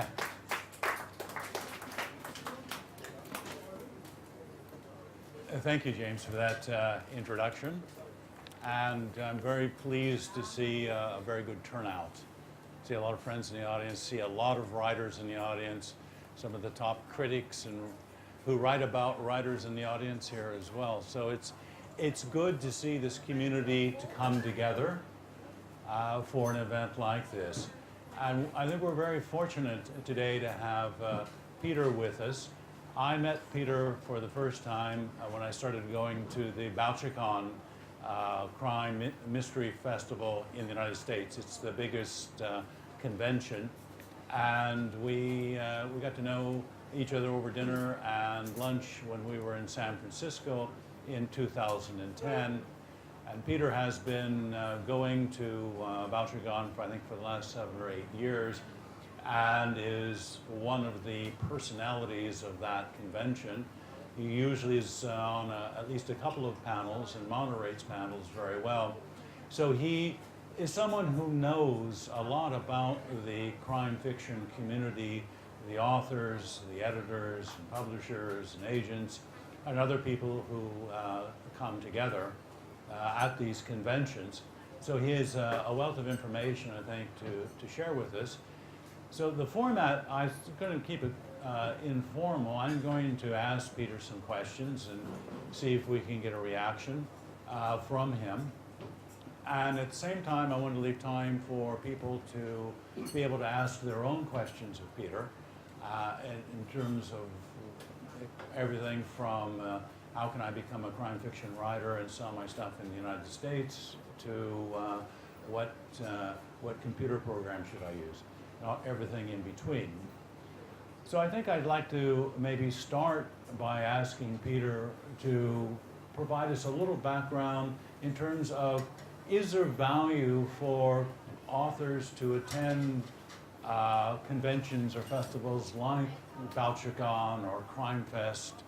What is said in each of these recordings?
back. Thank you, James, for that introduction. And I'm very pleased to see a very good turnout. See a lot of friends in the audience, see a lot of writers in the audience, some of the top critics and who write about writers in the audience here as well. So it's good to see this community to come together for an event like this. And I think we're very fortunate today to have Peter with us. I met Peter for the first time when I started going to the Bangkok Crime Mystery Festival in the United States. It's the biggest convention, and we got to know each other over dinner and lunch when we were in San Francisco in 2010. And Peter has been going to Bangkok for I think for the last 7 or 8 years, and is one of the personalities of that convention. He usually is on at least a couple of panels and moderates panels very well. So he is someone who knows a lot about the crime fiction community, the authors, the editors, and publishers, and agents, and other people who come together at these conventions. So he has a wealth of information, I think, to share with us. So the format, I'm going to keep it informal. I'm going to ask Peter some questions and see if we can get a reaction from him. And at the same time, I want to leave time for people to be able to ask their own questions of Peter in terms of everything from how can I become a crime fiction writer and sell my stuff in the United States to what computer program should I use, everything in between. So I think I'd like to maybe start by asking Peter to provide us a little background in terms of, is there value for authors to attend conventions or festivals like Bangkok or Crime Fest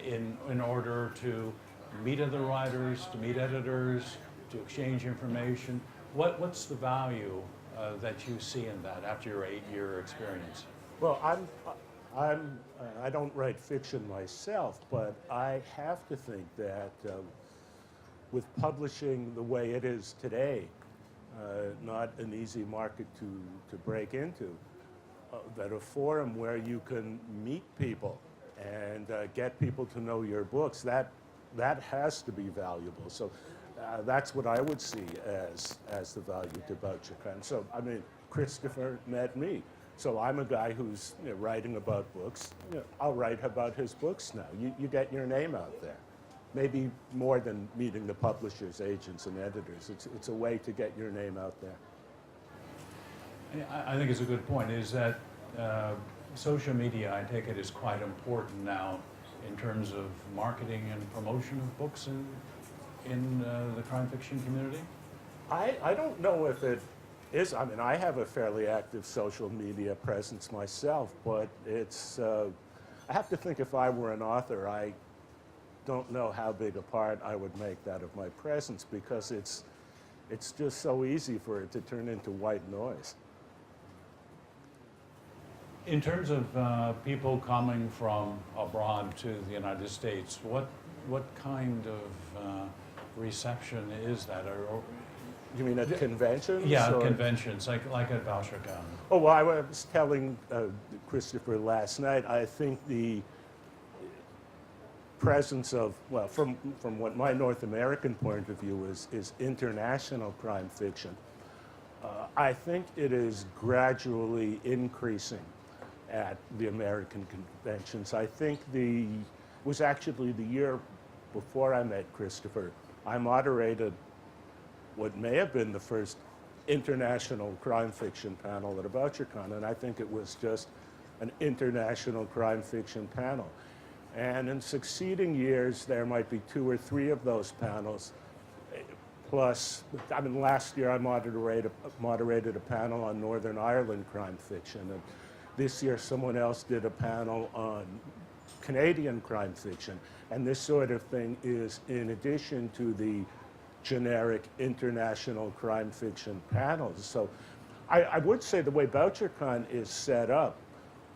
in order to meet other writers, to meet editors, to exchange information? What's the value that you see in that after your 8-year experience? Well, I don't write fiction myself, but I have to think that with publishing the way it is today, not an easy market to break into, that a forum where you can meet people and get people to know your books, that has to be valuable. So that's what I would see as the value to Bangkok. And so, I mean, Christopher met me. So I'm a guy who's writing about books. I'll write about his books now. You get your name out there. Maybe more than meeting the publishers, agents, and editors. It's a way to get your name out there. I think it's a good point, is that social media, I take it, is quite important now in terms of marketing and promotion of books in the crime fiction community? I don't know if it is. I mean, I have a fairly active social media presence myself, but it's, I have to think if I were an author, I don't know how big a part I would make that of my presence, because it's just so easy for it to turn into white noise. In terms of people coming from abroad to the United States, what kind of reception is that? Or you mean at conventions? Yeah, or? Conventions, like at Bangkok. Oh, well, I was telling Christopher last night, I think the presence of, well, from what my North American point of view is international crime fiction. I think it is gradually increasing at the American conventions. I think it was actually the year before I met Christopher, I moderated what may have been the first international crime fiction panel at Bangkok, and I think it was just an international crime fiction panel. And in succeeding years, there might be 2 or 3 of those panels. Plus, I mean, last year I moderated a panel on Northern Ireland crime fiction. And this year someone else did a panel on Canadian crime fiction. And this sort of thing is in addition to the generic international crime fiction panels. So I would say the way BoucherCon is set up,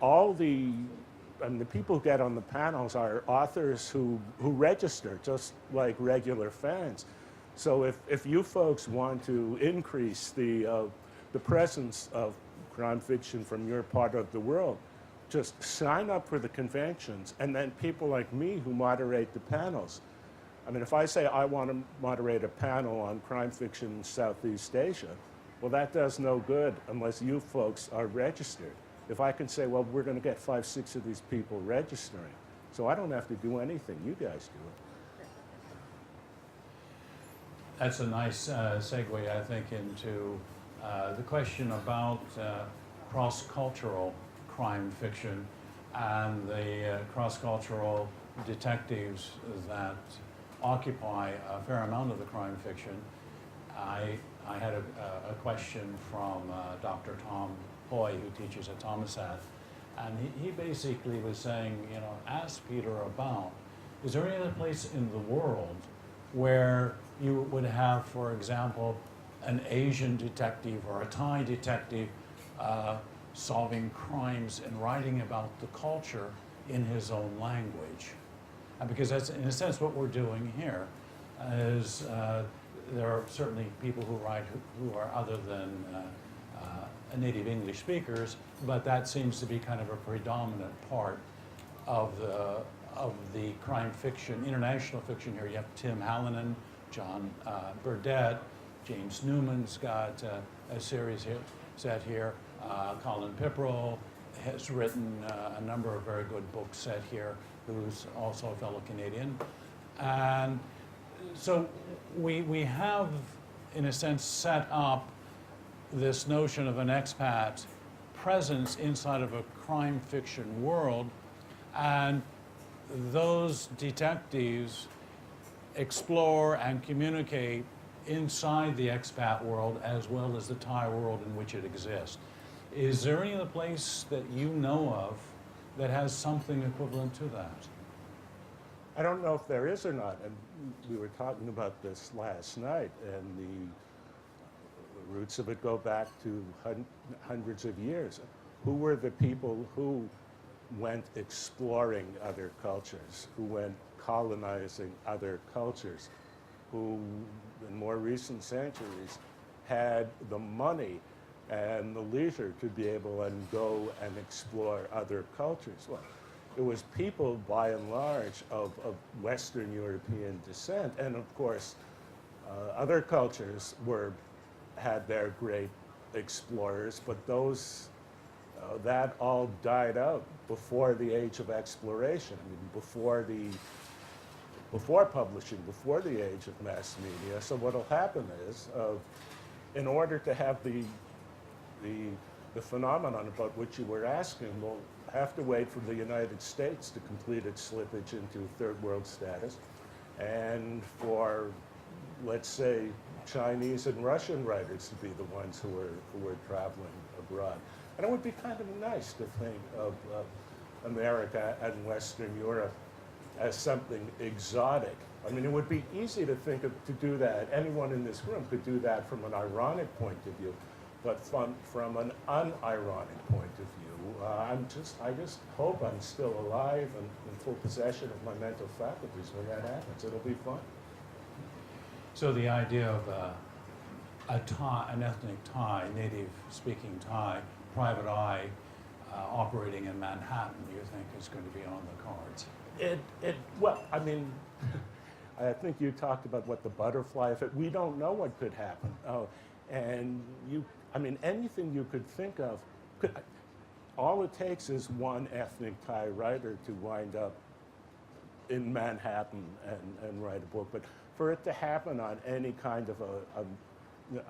all the, I mean, the people who get on the panels are authors who register, just like regular fans. So if you folks want to increase the presence of crime fiction from your part of the world, just sign up for the conventions, and then people like me who moderate the panels. I mean, if I say I want to moderate a panel on crime fiction in Southeast Asia, well, that does no good unless you folks are registered. If I can say, well, we're going to get 5, 6 of these people registering, so I don't have to do anything, you guys do it. That's a nice segue, I think, into the question about cross-cultural crime fiction and the cross-cultural detectives that occupy a fair amount of the crime fiction. I had a question from Dr. Tom Hoy, who teaches at Thomasat, and he basically was saying, you know, ask Peter about, is there any other place in the world where you would have, for example, an Asian detective or a Thai detective solving crimes and writing about the culture in his own language? And because that's, in a sense, what we're doing here is there are certainly people who write who are other than native English speakers, but that seems to be kind of a predominant part of the crime fiction, international fiction here. You have Tim Hallinan, John Burdett, James Newman's got a series here, set here. Colin Pipperell has written a number of very good books set here, who's also a fellow Canadian. And so we have, in a sense, set up this notion of an expat presence inside of a crime fiction world, and those detectives explore and communicate inside the expat world as well as the Thai world in which it exists. Is there any other place that you know of that has something equivalent to that? I don't know if there is or not, and we were talking about this last night, and the roots of it go back to hundreds of years. Who were the people who went exploring other cultures, who went colonizing other cultures, who in more recent centuries had the money and the leisure to be able to go and explore other cultures? Well, it was people, by and large, of Western European descent, and of course, other cultures had their great explorers, but those that all died out before the age of exploration. I mean, before publishing, before the age of mass media. So what'll happen is, in order to have the phenomenon about which you were asking, we'll have to wait for the United States to complete its slippage into third world status, and for, let's say, Chinese and Russian writers to be the ones who were traveling abroad. And it would be kind of nice to think of America and Western Europe as something exotic. I mean, it would be easy to think of, to do that. Anyone in this room could do that from an ironic point of view, but from an unironic point of view, I just hope I'm still alive and in full possession of my mental faculties when that happens. It'll be fun. So the idea of an ethnic Thai, native-speaking Thai, private eye, operating in Manhattan, you think is going to be on the cards? Well, I mean, I think you talked about what the butterfly effect. We don't know what could happen. And I mean, anything you could think of, all it takes is one ethnic Thai writer to wind up in Manhattan and write a book. But for it to happen on any kind of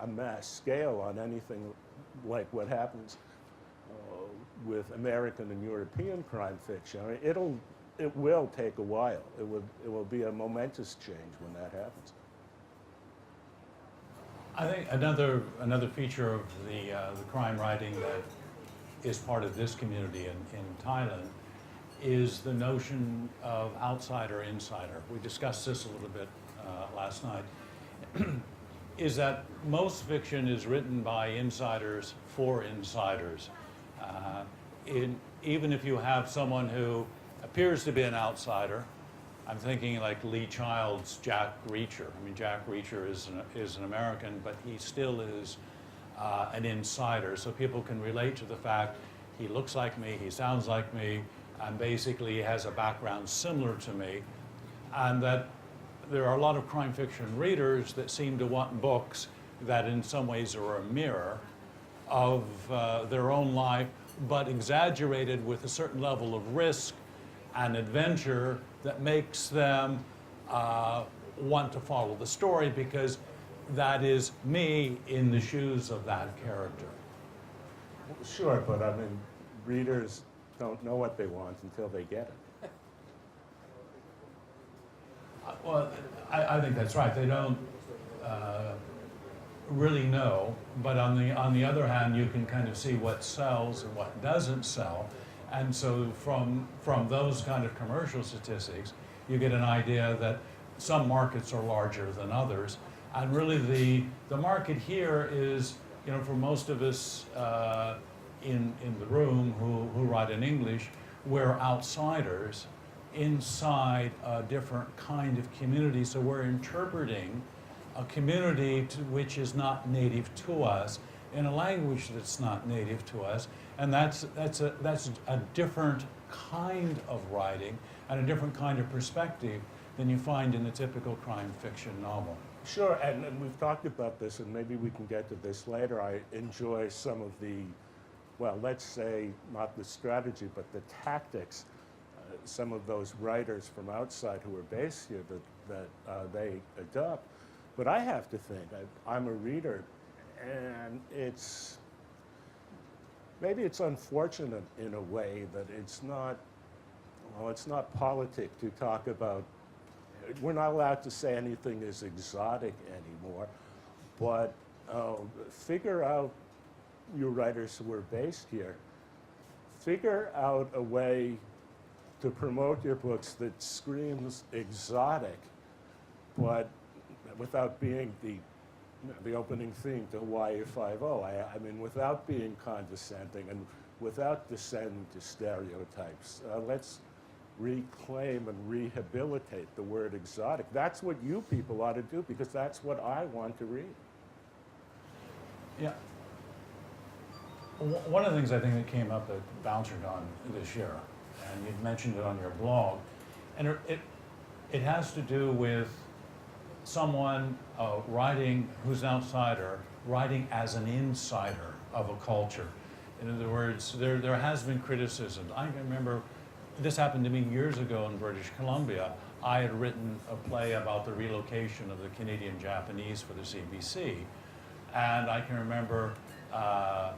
a mass scale, on anything like what happens with American and European crime fiction, I mean, it will take a while. It will be a momentous change when that happens. I think another feature of the crime writing that is part of this community in Thailand is the notion of outsider insider. We discussed this a little bit last night. is that most fiction is written by insiders for insiders. Even if you have someone who appears to be an outsider, I'm thinking like Lee Child's Jack Reacher. I mean, Jack Reacher is an American, but he still is an insider. So people can relate to the fact he looks like me, he sounds like me, and basically has a background similar to me. And that there are a lot of crime fiction readers that seem to want books that in some ways are a mirror of their own life, but exaggerated with a certain level of risk and adventure that makes them want to follow the story because that is me in the shoes of that character. Sure, but I mean, readers don't know what they want until they get it. Well, I think that's right. They don't really know, but on the other hand, you can kind of see what sells and what doesn't sell. And so from those kind of commercial statistics, you get an idea that some markets are larger than others. And really the market here is, you know, for most of us in the room who write in English, we're outsiders inside a different kind of community. So we're interpreting a community which is not native to us in a language that's not native to us. And that's a different kind of writing and a different kind of perspective than you find in the typical crime fiction novel. Sure, and we've talked about this, and maybe we can get to this later. I enjoy some of the, well, let's say not the strategy, but the tactics, some of those writers from outside who are based here that they adopt. But I have to think, I'm a reader, and maybe it's unfortunate in a way that it's not politic to talk about. We're not allowed to say anything is exotic anymore, but figure out, you writers who are based here, figure out a way to promote your books that screams exotic, but without being the opening theme to Hawaii Five-0. I mean, without being condescending and without descending to stereotypes. Let's reclaim and rehabilitate the word exotic. That's what you people ought to do, because that's what I want to read. Yeah. One of the things I think that came up at BouncerCon this year, and you'd mentioned it on your blog, and it has to do with someone writing who's an outsider, writing as an insider of a culture. In other words, there has been criticism. I remember this happened to me years ago in British Columbia. I had written a play about the relocation of the Canadian Japanese for the CBC. And I can remember a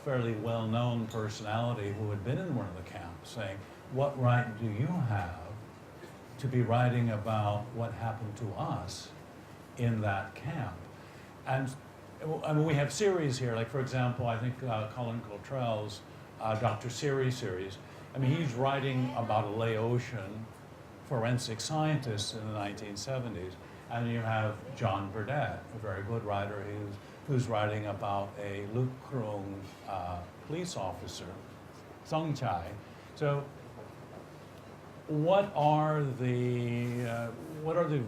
fairly well-known personality who had been in one of the camps saying, "What right do you have to be writing about what happened to us in that camp?" And I mean, we have series here, like for example, I think Colin Cottrell's Dr. Siri series. I mean, he's writing about a Laotian forensic scientist in the 1970s. And you have John Burdett, a very good writer who's writing about a Lukrung police officer, Song Chai. So what are the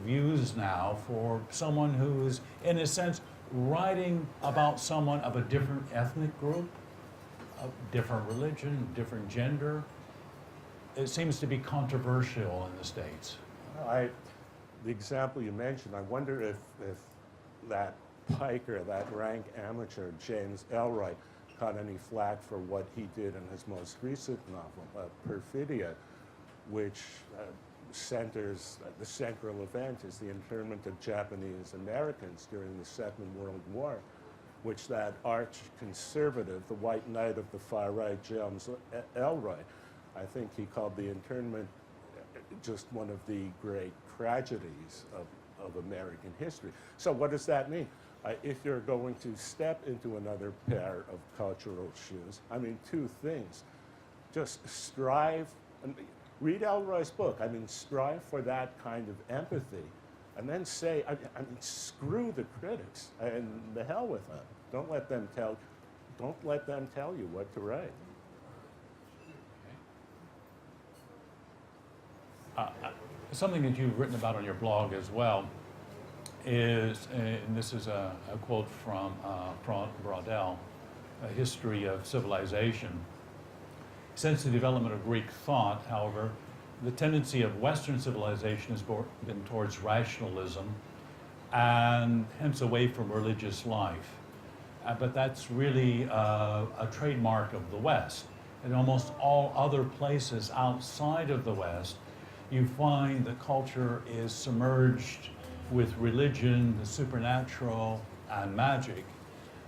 views now for someone who's, in a sense, writing about someone of a different ethnic group, a different religion, different gender? It seems to be controversial in the States. The example you mentioned, I wonder if that piker, that rank amateur, James Ellroy, caught any flack for what he did in his most recent novel, Perfidia, which centers, the central event is the internment of Japanese Americans during the Second World War, which that arch-conservative, the white knight of the far right, James Ellroy, I think he called the internment just one of the great tragedies of American history. So what does that mean? If you're going to step into another pair of cultural shoes, I mean, two things. Just strive, and read Ellroy's book. I mean, strive for that kind of empathy, and then say, I mean, screw the critics and the hell with them. Don't let them tell you what to write. Something that you've written about on your blog as well is, and this is a quote from Braudel, A History of Civilization. Since the development of Greek thought, however, the tendency of Western civilization has been towards rationalism and hence away from religious life. But that's really a trademark of the West. In almost all other places outside of the West, you find the culture is submerged with religion, the supernatural, and magic.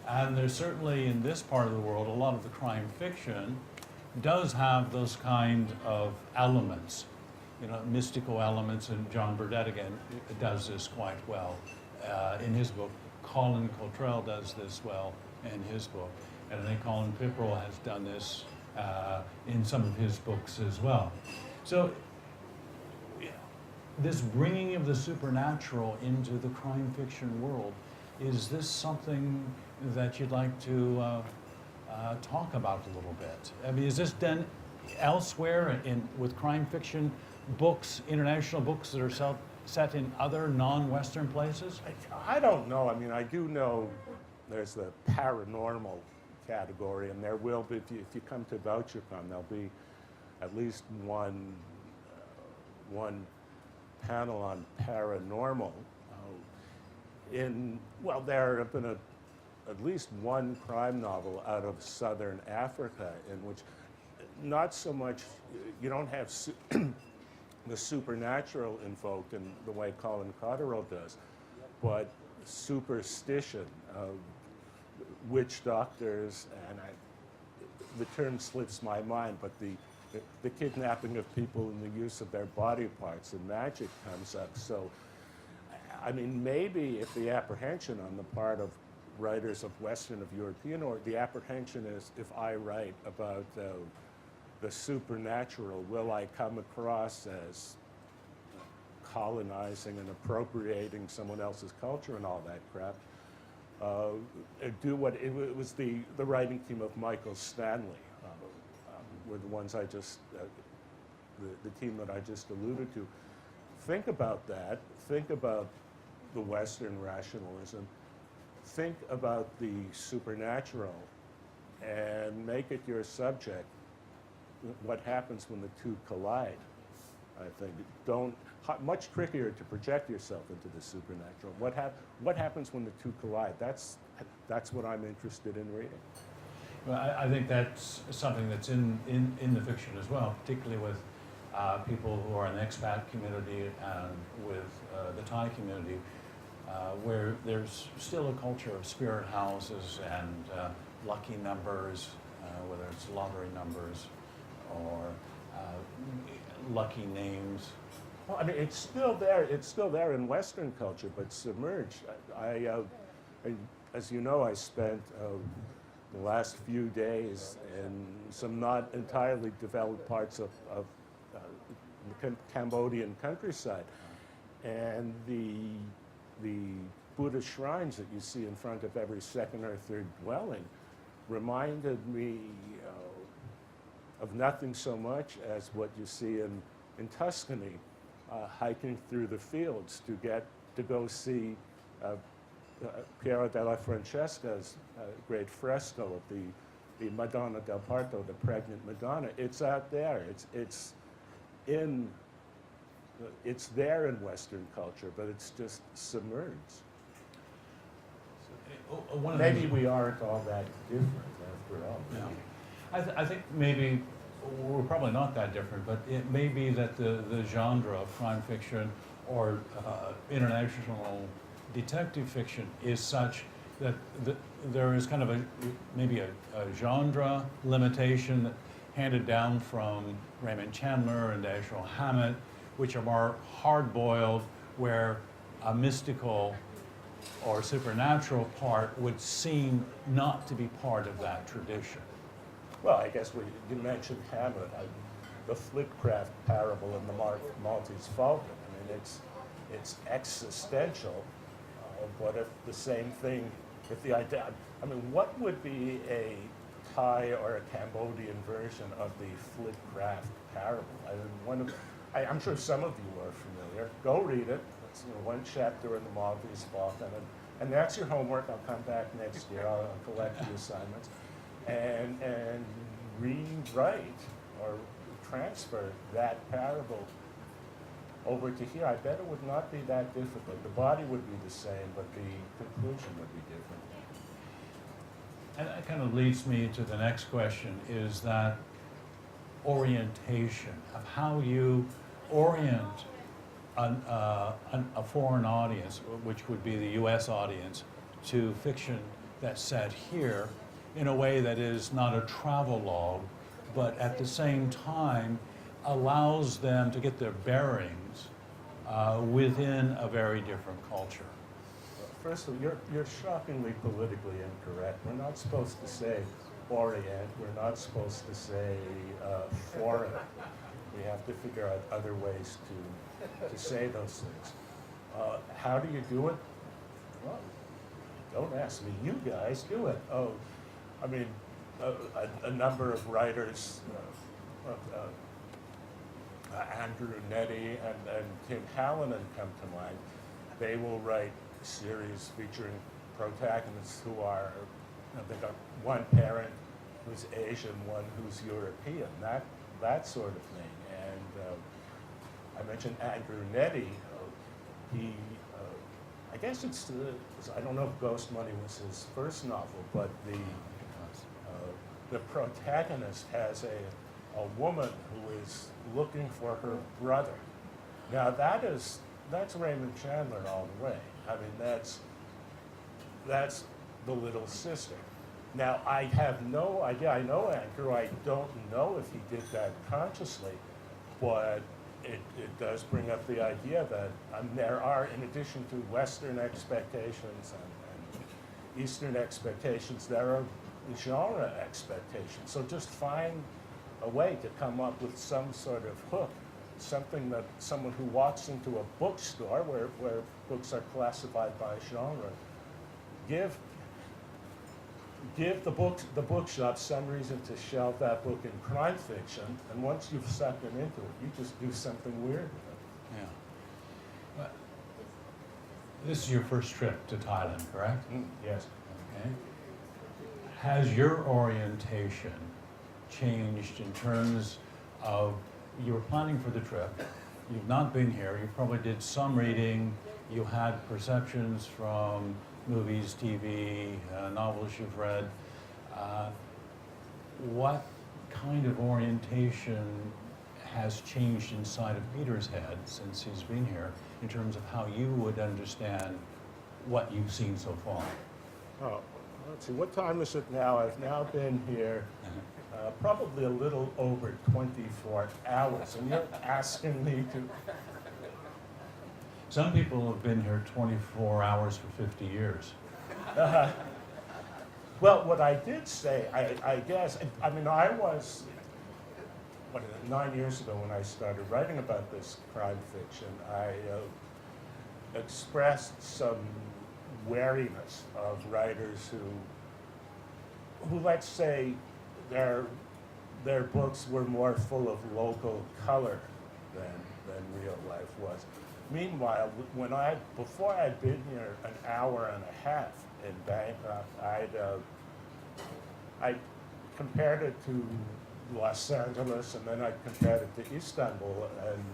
And there's certainly in this part of the world, a lot of the crime fiction does have those kind of elements, you know, mystical elements, and John Burdett again does this quite well in his book. Colin Cottrell does this well in his book, and I think Colin Pipperell has done this in some of his books as well. So this bringing of the supernatural into the crime fiction world, is this something that you'd like to talk about a little bit? I mean, is this done elsewhere with crime fiction books, international books that are set in other non-Western places? I don't know. I mean, I do know there's the paranormal category, and there will be, if you come to VoucherCon, there'll be at least one panel on paranormal. There have been at least one crime novel out of southern Africa in which not so much, you don't have the supernatural invoked in the way Colin Cottrell does, but superstition, witch doctors, and the term slips my mind, but the kidnapping of people and the use of their body parts and magic comes up. So, I mean, maybe if the apprehension on the part of writers of Western, of European, or the apprehension is if I write about the supernatural, will I come across as colonizing and appropriating someone else's culture and all that crap? It was the writing team of Michael Stanley were the ones I just, the team that I just alluded to. Think about that. Think about the Western rationalism. Think about the supernatural and make it your subject. What happens when the two collide, I think. Much trickier to project yourself into the supernatural. What happens when the two collide? That's what I'm interested in reading. Well, I think that's something that's in the fiction as well, particularly with people who are in the expat community and with the Thai community, where there's still a culture of spirit houses and lucky numbers, whether it's lottery numbers or lucky names. Well, I mean, it's still there. It's still there in Western culture, but submerged. As you know, I spent the last few days in some not entirely developed parts of the Cambodian countryside, and the Buddhist shrines that you see in front of every second or third dwelling reminded me of nothing so much as what you see in Tuscany, hiking through the fields to go see Piero della Francesca's great fresco of the Madonna del Parto, the pregnant Madonna. It's out there. It's there in Western culture, but it's just submerged. Maybe we aren't all that different after all. No. I think maybe we're probably not that different, but it may be that the genre of crime fiction or international detective fiction is such that there is kind of maybe a genre limitation handed down from Raymond Chandler and Dashiell Hammett, which are more hard-boiled, where a mystical or supernatural part would seem not to be part of that tradition. Well, I guess you mentioned Hammett, the Flipcraft parable in the Maltese Falcon. I mean, it's existential, but if the same thing, if the idea, I mean, what would be a Thai or a Cambodian version of the Flitcraft parable? I mean, I'm sure some of you are familiar. Go read it. It's one chapter in the Maltese Balkan, and that's your homework. I'll come back next year. I'll collect the assignments and rewrite or transfer that parable over to here. I bet it would not be that difficult. The body would be the same, but the conclusion would be different. And that kind of leads me to the next question, is that orientation of how you orient a foreign audience, which would be the U.S. audience, to fiction that's set here in a way that is not a travelogue, but at the same time allows them to get their bearings within a very different culture. First of all, you're shockingly politically incorrect. We're not supposed to say orient. We're not supposed to say foreign. We have to figure out other ways to say those things. How do you do it? Well, don't ask me. You guys do it. Oh, I mean, a number of writers, Andrew Nettie and Tim Hallinan come to mind. They will write a series featuring protagonists who are, they've got one parent who's Asian, one who's European, that sort of thing. And I mentioned Andrew Nettie. I guess it's, I don't know if Ghost Money was his first novel, but the protagonist has a woman who is looking for her brother. Now that's Raymond Chandler all the way. I mean, that's the little sister. Now, I have no idea. I know Andrew. I don't know if he did that consciously, but it does bring up the idea that there are, in addition to Western expectations and Eastern expectations, there are genre expectations. So just find a way to come up with some sort of hook, something that someone who walks into a bookstore where books are classified by genre, give the bookshop some reason to shelve that book in crime fiction, and once you've sucked them into it, you just do something weird with it. Yeah. But this is your first trip to Thailand, correct? Yes. Okay. Has your orientation changed in terms of, you were planning for the trip, you've not been here, you probably did some reading, you had perceptions from movies, TV, novels you've read. What kind of orientation has changed inside of Peter's head since he's been here in terms of how you would understand what you've seen so far? Oh, let's see, what time is it now? I've now been here probably a little over 24 hours, and you're asking me to... Some people have been here 24 hours for 50 years. Well, what I did say, I guess, I mean, I was, 9 years ago when I started writing about this crime fiction, I expressed some wariness of writers who let's say, their books were more full of local color than real life was. Meanwhile, before I'd been here an hour and a half in Bangkok, I compared it to Los Angeles, and then I compared it to Istanbul, and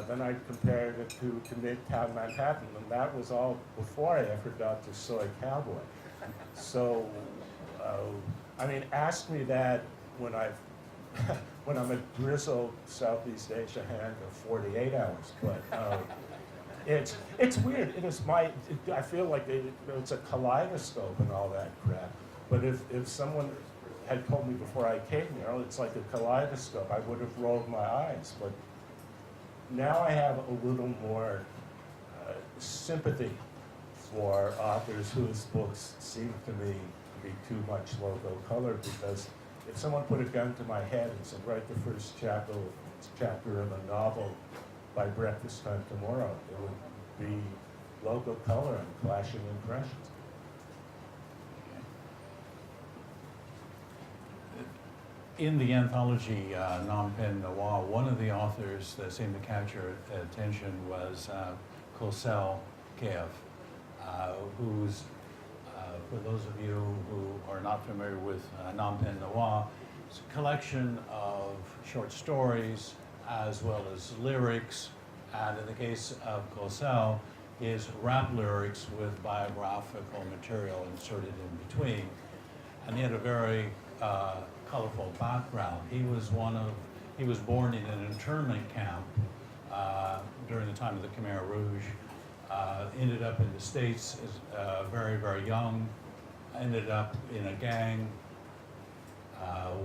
then I compared it to Midtown Manhattan, and that was all before I ever got to Soy Cowboy. So, I mean, ask me that when I'm a grizzled Southeast Asia hand of 48 hours, but it's weird. I feel like it's a kaleidoscope and all that crap. But if someone had told me before I came here, it's like a kaleidoscope, I would have rolled my eyes. But now I have a little more sympathy for authors whose books seem to me to be too much local color, because if someone put a gun to my head and said, write the first chapter of a novel by breakfast time tomorrow, it would be local color and clashing impressions. In the anthology Phnom Penh Noir, one of the authors that seemed to capture attention was Kosel Kev, who's, for those of you who are not familiar with Phnom Penh Noir, it's a collection of short stories as well as lyrics, and in the case of Kosel, is rap lyrics with biographical material inserted in between. And he had a very colorful background. He was born in an internment camp during the time of the Khmer Rouge, ended up in the States as very, very young, ended up in a gang,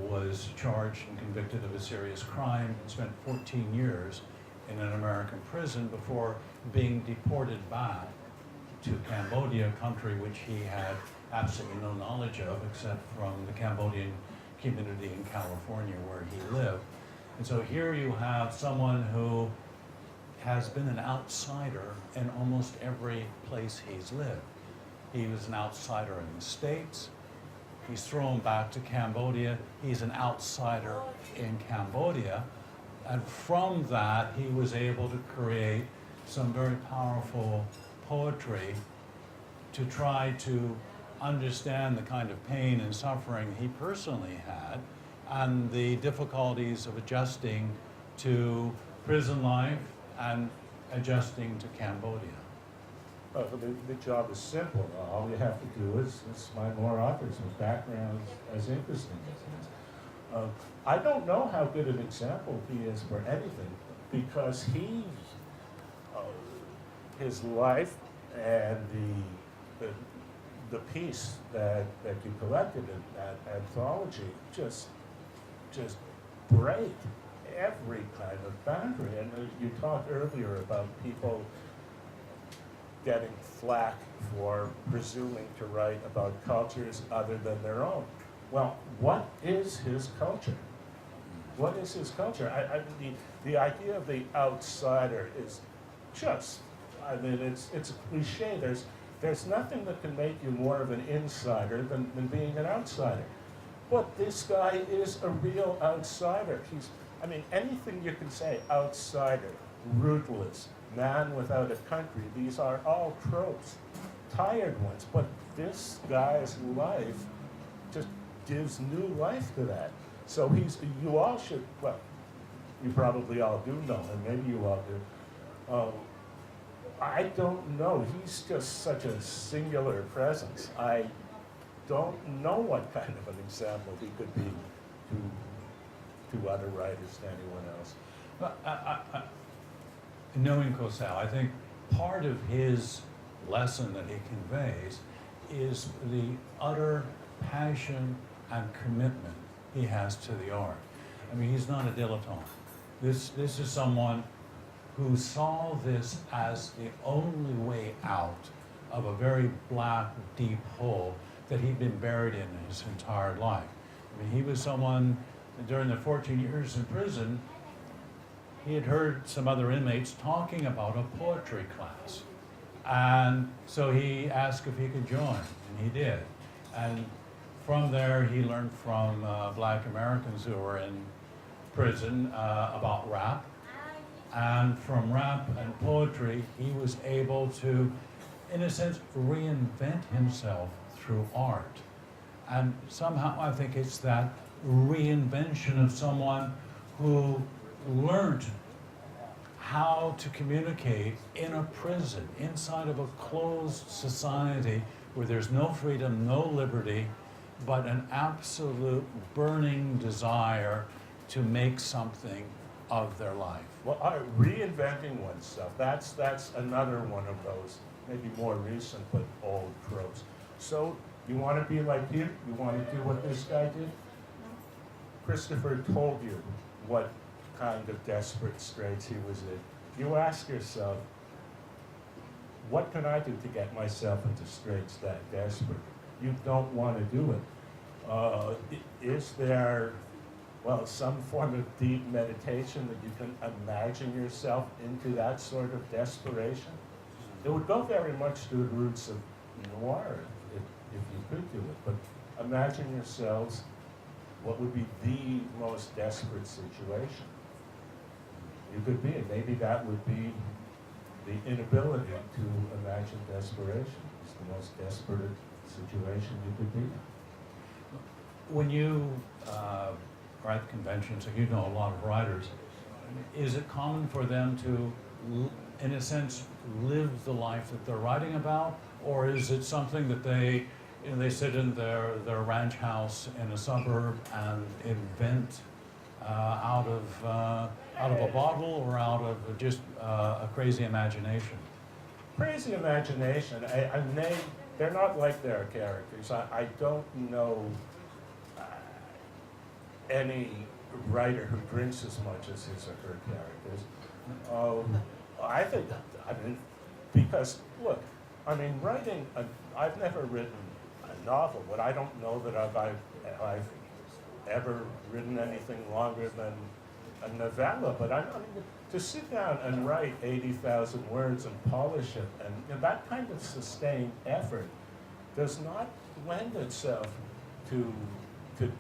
was charged and convicted of a serious crime, and spent 14 years in an American prison before being deported back to Cambodia, a country which he had absolutely no knowledge of except from the Cambodian community in California where he lived. And so here you have someone who has been an outsider in almost every place he's lived. He was an outsider in the States. He's thrown back to Cambodia. He's an outsider in Cambodia. And from that, he was able to create some very powerful poetry to try to understand the kind of pain and suffering he personally had and the difficulties of adjusting to prison life and adjusting to Cambodia. The job is simple. All you have to do is find more authors whose background is as interesting as his. I don't know how good an example he is for anything because his life and the piece that you collected in that anthology just break every kind of boundary. And you talked earlier about people getting flack for presuming to write about cultures other than their own. Well, what is his culture? What is his culture? The idea of the outsider is just, it's a cliche. There's nothing that can make you more of an insider than being an outsider. But this guy is a real outsider. Anything you can say, outsider, rootless, man without a country, these are all tropes, tired ones. But this guy's life just gives new life to that. So you all should, well, you probably all do know him, maybe you all do. I don't know, he's just such a singular presence. I don't know what kind of an example he could be to other writers, to anyone else. Well, knowing Kosel, I think part of his lesson that he conveys is the utter passion and commitment he has to the art. He's not a dilettante. This is someone who saw this as the only way out of a very black, deep hole that he'd been buried in his entire life. He was someone, during the 14 years in prison, he had heard some other inmates talking about a poetry class. And so he asked if he could join, and he did. And from there, he learned from black Americans who were in prison about rap. And from rap and poetry, he was able to, in a sense, reinvent himself through art. And somehow I think it's that reinvention of someone who learned how to communicate in a prison, inside of a closed society where there's no freedom, no liberty, but an absolute burning desire to make something of their life. Well, reinventing oneself, that's another one of those, maybe more recent but old tropes. So you want to be like Peter? You want to do what this guy did? Christopher told you what kind of desperate straits he was in. You ask yourself, what can I do to get myself into straits that desperate? You don't want to do it. Is there well, some form of deep meditation that you can imagine yourself into that sort of desperation. It would go very much to the roots of noir if you could do it. But imagine yourselves what would be the most desperate situation you could be in. Maybe that would be the inability to imagine desperation. It's the most desperate situation you could be in. When you are at conventions, and you know a lot of writers, is it common for them to, in a sense, live the life that they're writing about, or is it something that they, you know, they sit in their ranch house in a suburb and invent out of a bottle or out of just a crazy imagination? Crazy imagination. They're not like their characters. I don't know any writer who drinks as much as his or her characters. I think, because, look, writing, I've never written a novel, but I don't know that I've ever written anything longer than a novella. But to sit down and write 80,000 words and polish it, and that kind of sustained effort does not lend itself to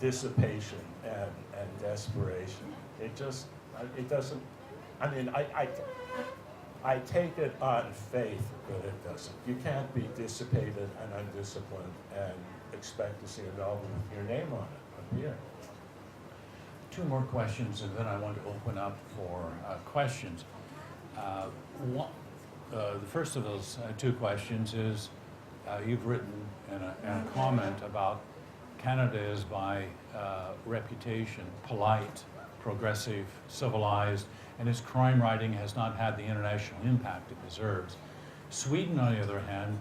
dissipation and desperation. It doesn't, I take it on faith that it doesn't. You can't be dissipated and undisciplined and expect to see a novel with your name on it appear. Two more questions, and then I want to open up for questions. The first of those two questions is, you've written in a comment about Canada is by reputation polite, progressive, civilized, and its crime writing has not had the international impact it deserves. Sweden, on the other hand,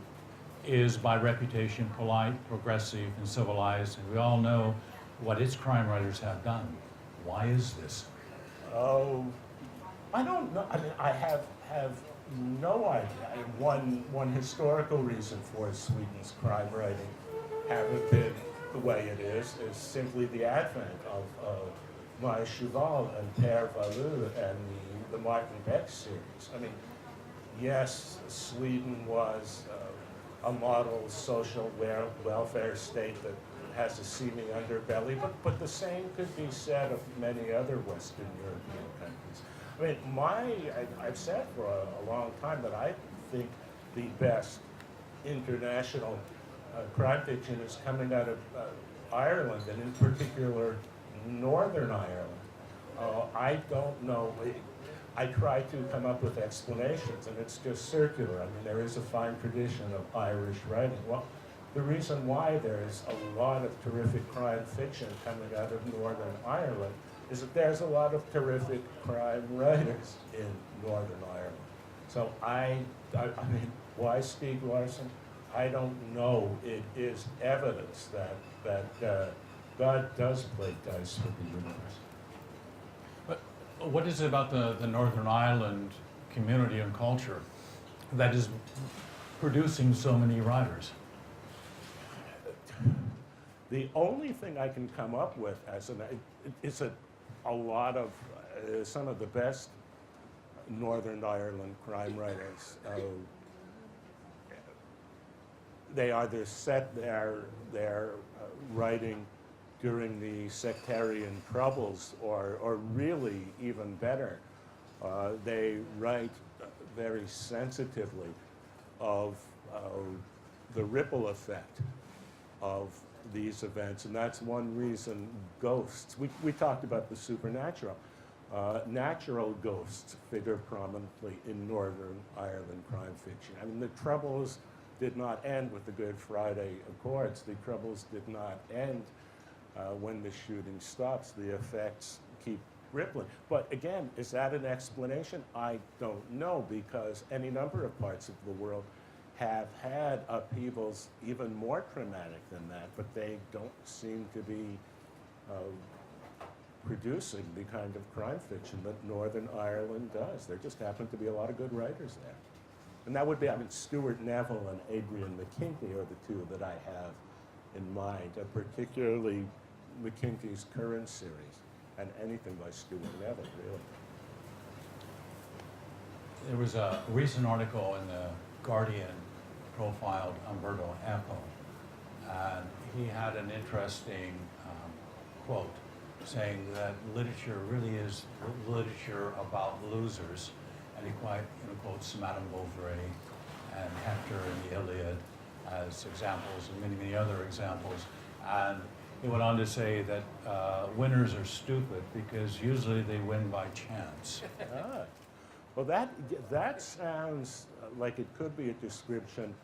is by reputation polite, progressive, and civilized, and we all know what its crime writers have done. Why is this? Oh, I don't know. I have no idea. One historical reason for Sweden's crime writing having been the way it is simply the advent of My Cheval and Père Valu and the Martin Beck series. Yes, Sweden was a model social welfare state that has a seeming underbelly, but the same could be said of many other Western European countries. I've said for a long time that I think the best international crime fiction is coming out of Ireland, and in particular Northern Ireland. I don't know. I try to come up with explanations, and it's just circular. There is a fine tradition of Irish writing. Well, the reason why there's a lot of terrific crime fiction coming out of Northern Ireland is that there's a lot of terrific crime writers in Northern Ireland. So why Stieg Larsson? I don't know. It is evidence that God does play dice with the universe. But what is it about the Northern Ireland community and culture that is producing so many writers? The only thing I can come up with is a lot of some of the best Northern Ireland crime writers. They either set their writing during the sectarian troubles, or really even better, they write very sensitively of the ripple effect of these events, and that's one reason ghosts. We talked about the supernatural. Natural ghosts figure prominently in Northern Ireland crime fiction. The Troubles did not end with the Good Friday Accords. The Troubles did not end when the shooting stops. The effects keep rippling. But again, is that an explanation? I don't know, because any number of parts of the world have had upheavals even more traumatic than that, but they don't seem to be producing the kind of crime fiction that Northern Ireland does. There just happen to be a lot of good writers there. And that would be, Stuart Neville and Adrian McKinty are the two that I have in mind, particularly McKinty's current series. and anything by Stuart Neville, really. There was a recent article in the Guardian profiled Umberto Eco, and he had an interesting quote saying that literature really is literature about losers, and he quite quotes Madame Bovary and Hector in the Iliad as examples, and many other examples. And he went on to say that winners are stupid because usually they win by chance. Ah. Well, that sounds like it could be a description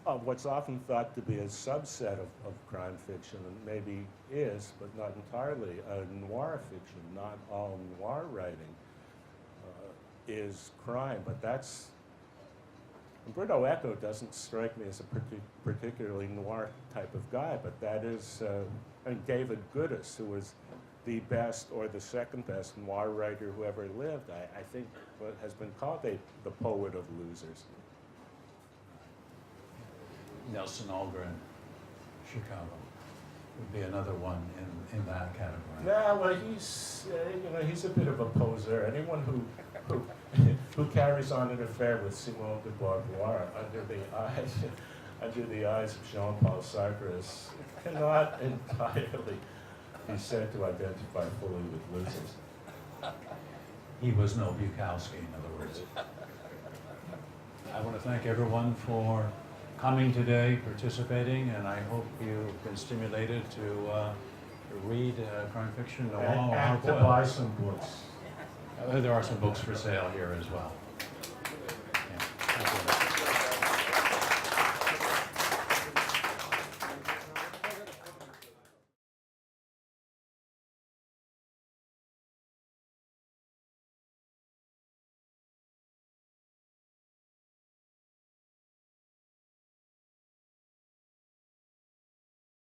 of what's often thought to be a subset of crime fiction, and maybe is, but not entirely, noir fiction. Not all noir writing is crime, but that's... Umberto Eco doesn't strike me as a particularly noir type of guy, but that is, I mean, David Goodis, who was the best or the second best noir writer who ever lived, I think what has been called the poet of losers. Nelson Algren, Chicago, would be another one in that category. Yeah, well, he's he's a bit of a poser. Anyone who carries on an affair with Simone de Beauvoir under the eyes of Jean-Paul Sartre cannot entirely be said to identify fully with losers. He was no Bukowski, in other words. I want to thank everyone for coming today, participating, and I hope you've been stimulated to read crime fiction, noir, or And to hard-boiled. buy some books. There are some books for sale here as well. Yeah. Thank you.